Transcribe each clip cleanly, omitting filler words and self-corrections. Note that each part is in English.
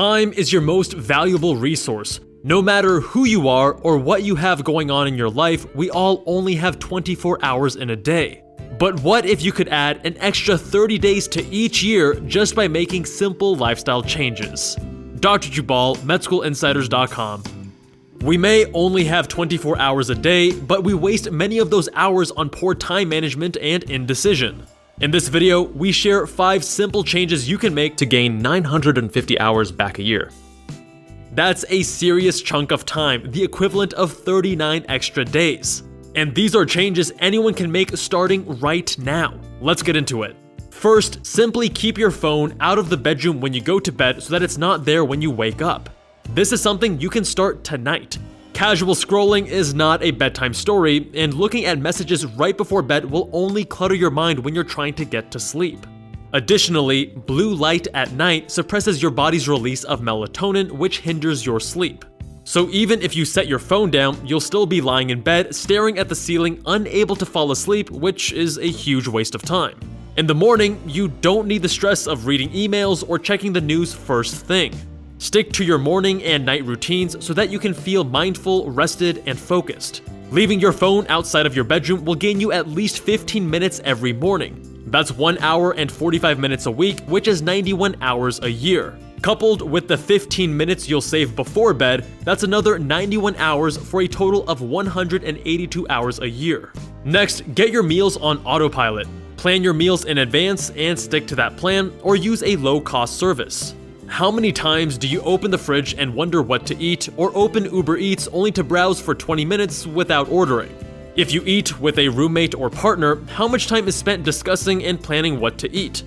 Time is your most valuable resource. No matter who you are or what you have going on in your life, we all only have 24 hours in a day. But what if you could add an extra 30 days to each year just by making simple lifestyle changes? Dr. Jubal, MedSchoolInsiders.com. We may only have 24 hours a day, but we waste many of those hours on poor time management and indecision. In this video, we share 5 simple changes you can make to gain 950 hours back a year. That's a serious chunk of time, the equivalent of 39 extra days. And these are changes anyone can make starting right now. Let's get into it. First, simply keep your phone out of the bedroom when you go to bed so that it's not there when you wake up. This is something you can start tonight. Casual scrolling is not a bedtime story, and looking at messages right before bed will only clutter your mind when you're trying to get to sleep. Additionally, blue light at night suppresses your body's release of melatonin, which hinders your sleep. So even if you set your phone down, you'll still be lying in bed, staring at the ceiling, unable to fall asleep, which is a huge waste of time. In the morning, you don't need the stress of reading emails or checking the news first thing. Stick to your morning and night routines so that you can feel mindful, rested, and focused. Leaving your phone outside of your bedroom will gain you at least 15 minutes every morning. That's 1 hour and 45 minutes a week, which is 91 hours a year. Coupled with the 15 minutes you'll save before bed, that's another 91 hours for a total of 182 hours a year. Next, get your meals on autopilot. Plan your meals in advance and stick to that plan, or use a low-cost service. How many times do you open the fridge and wonder what to eat, or open Uber Eats only to browse for 20 minutes without ordering? If you eat with a roommate or partner, how much time is spent discussing and planning what to eat?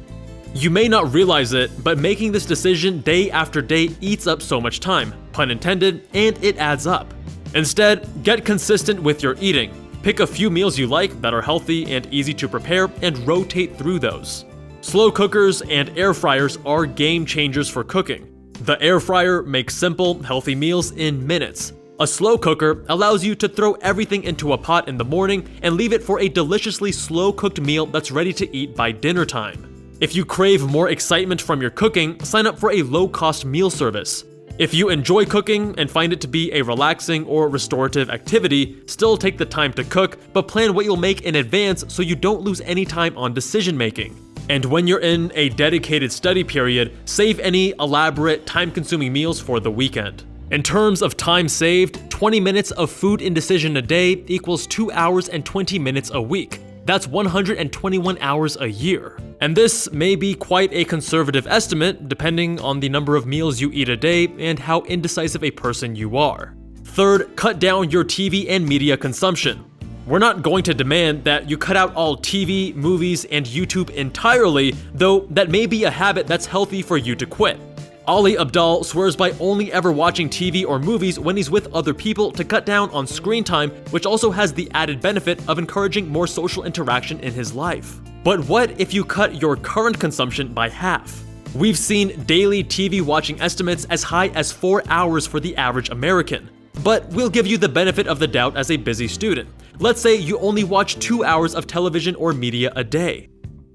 You may not realize it, but making this decision day after day eats up so much time, pun intended, and it adds up. Instead, get consistent with your eating. Pick a few meals you like that are healthy and easy to prepare and rotate through those. Slow cookers and air fryers are game changers for cooking. The air fryer makes simple, healthy meals in minutes. A slow cooker allows you to throw everything into a pot in the morning and leave it for a deliciously slow-cooked meal that's ready to eat by dinner time. If you crave more excitement from your cooking, sign up for a low-cost meal service. If you enjoy cooking and find it to be a relaxing or restorative activity, still take the time to cook, but plan what you'll make in advance so you don't lose any time on decision-making. And when you're in a dedicated study period, save any elaborate, time-consuming meals for the weekend. In terms of time saved, 20 minutes of food indecision a day equals 2 hours and 20 minutes a week. That's 121 hours a year. And this may be quite a conservative estimate, depending on the number of meals you eat a day and how indecisive a person you are. Third, cut down your TV and media consumption. We're not going to demand that you cut out all TV, movies, and YouTube entirely, though that may be a habit that's healthy for you to quit. Ali Abdaal swears by only ever watching TV or movies when he's with other people to cut down on screen time, which also has the added benefit of encouraging more social interaction in his life. But what if you cut your current consumption by half? We've seen daily TV watching estimates as high as 4 hours for the average American. But we'll give you the benefit of the doubt as a busy student. Let's say you only watch 2 hours of television or media a day.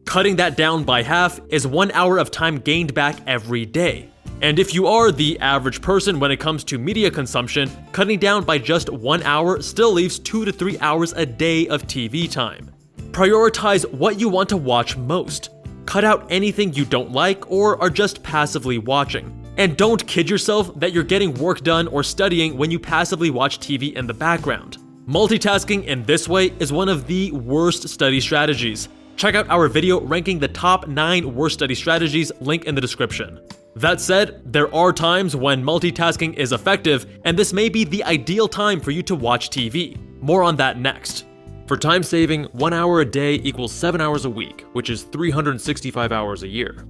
Cutting that down by half is 1 hour of time gained back every day. And if you are the average person when it comes to media consumption, cutting down by just 1 hour still leaves 2 to 3 hours a day of TV time. Prioritize what you want to watch most. Cut out anything you don't like or are just passively watching. And don't kid yourself that you're getting work done or studying when you passively watch TV in the background. Multitasking in this way is one of the worst study strategies. Check out our video ranking the top 9 worst study strategies, link in the description. That said, there are times when multitasking is effective, and this may be the ideal time for you to watch TV. More on that next. For time saving, 1 hour a day equals 7 hours a week, which is 365 hours a year.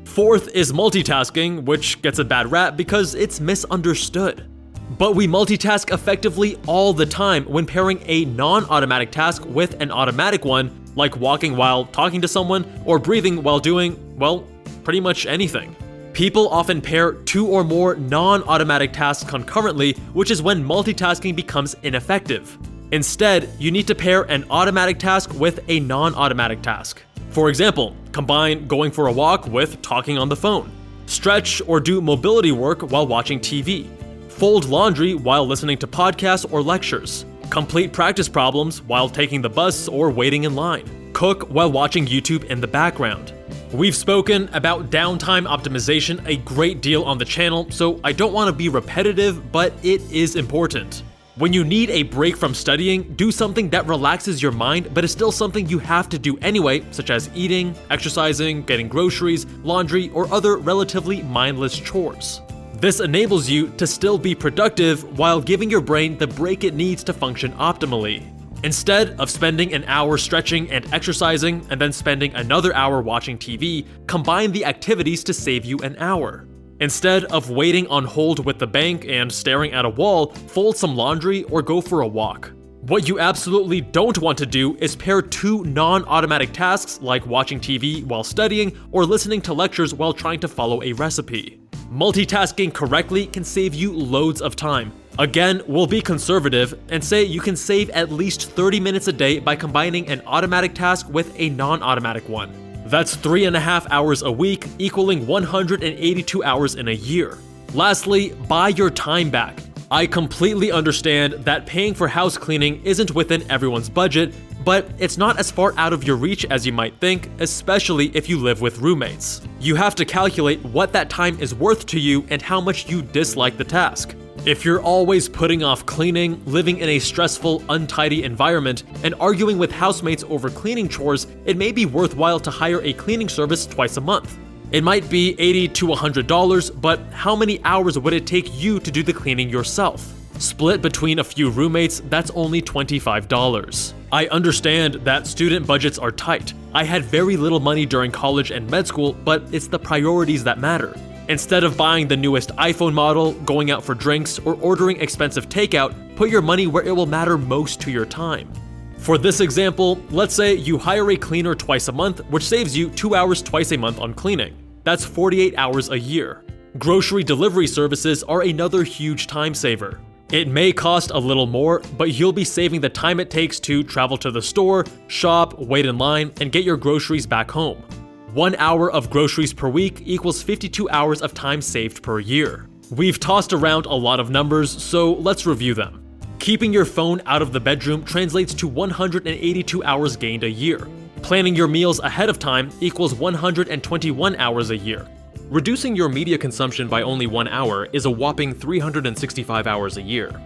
Fourth is multitasking, which gets a bad rap because it's misunderstood. But we multitask effectively all the time when pairing a non-automatic task with an automatic one, like walking while talking to someone or breathing while doing, well, pretty much anything. People often pair 2 or more non-automatic tasks concurrently, which is when multitasking becomes ineffective. Instead, you need to pair an automatic task with a non-automatic task. For example, combine going for a walk with talking on the phone. Stretch or do mobility work while watching TV. Fold laundry while listening to podcasts or lectures. Complete practice problems while taking the bus or waiting in line. Cook while watching YouTube in the background. We've spoken about downtime optimization a great deal on the channel, so I don't want to be repetitive, but it is important. When you need a break from studying, do something that relaxes your mind but is still something you have to do anyway, such as eating, exercising, getting groceries, laundry, or other relatively mindless chores. This enables you to still be productive while giving your brain the break it needs to function optimally. Instead of spending an hour stretching and exercising and then spending another hour watching TV, combine the activities to save you an hour. Instead of waiting on hold with the bank and staring at a wall, fold some laundry or go for a walk. What you absolutely don't want to do is pair two non-automatic tasks like watching TV while studying or listening to lectures while trying to follow a recipe. Multitasking correctly can save you loads of time. Again, we'll be conservative and say you can save at least 30 minutes a day by combining an automatic task with a non-automatic one. That's 3.5 hours a week, equaling 182 hours in a year. Lastly, buy your time back. I completely understand that paying for house cleaning isn't within everyone's budget, but it's not as far out of your reach as you might think, especially if you live with roommates. You have to calculate what that time is worth to you and how much you dislike the task. If you're always putting off cleaning, living in a stressful, untidy environment, and arguing with housemates over cleaning chores, it may be worthwhile to hire a cleaning service twice a month. It might be $80 to $100, but how many hours would it take you to do the cleaning yourself? Split between a few roommates, that's only $25. I understand that student budgets are tight. I had very little money during college and med school, but it's the priorities that matter. Instead of buying the newest iPhone model, going out for drinks, or ordering expensive takeout, put your money where it will matter most to your time. For this example, let's say you hire a cleaner twice a month, which saves you 2 hours twice a month on cleaning. That's 48 hours a year. Grocery delivery services are another huge time saver. It may cost a little more, but you'll be saving the time it takes to travel to the store, shop, wait in line, and get your groceries back home. 1 hour of groceries per week equals 52 hours of time saved per year. We've tossed around a lot of numbers, so let's review them. Keeping your phone out of the bedroom translates to 182 hours gained a year. Planning your meals ahead of time equals 121 hours a year. Reducing your media consumption by only 1 hour is a whopping 365 hours a year.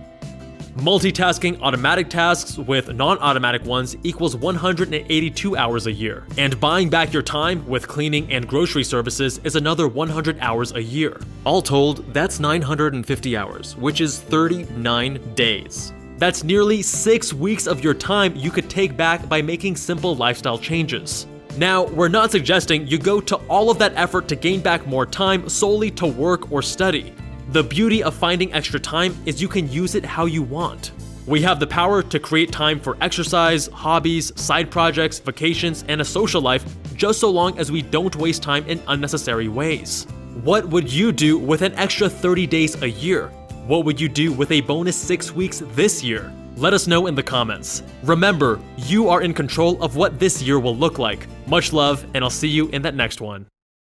Multitasking automatic tasks with non-automatic ones equals 182 hours a year. And buying back your time with cleaning and grocery services is another 100 hours a year. All told, that's 950 hours, which is 39 days. That's nearly 6 weeks of your time you could take back by making simple lifestyle changes. Now, we're not suggesting you go to all of that effort to gain back more time solely to work or study. The beauty of finding extra time is you can use it how you want. We have the power to create time for exercise, hobbies, side projects, vacations, and a social life, just so long as we don't waste time in unnecessary ways. What would you do with an extra 30 days a year? What would you do with a bonus 6 weeks this year? Let us know in the comments. Remember, you are in control of what this year will look like. Much love, and I'll see you in that next one.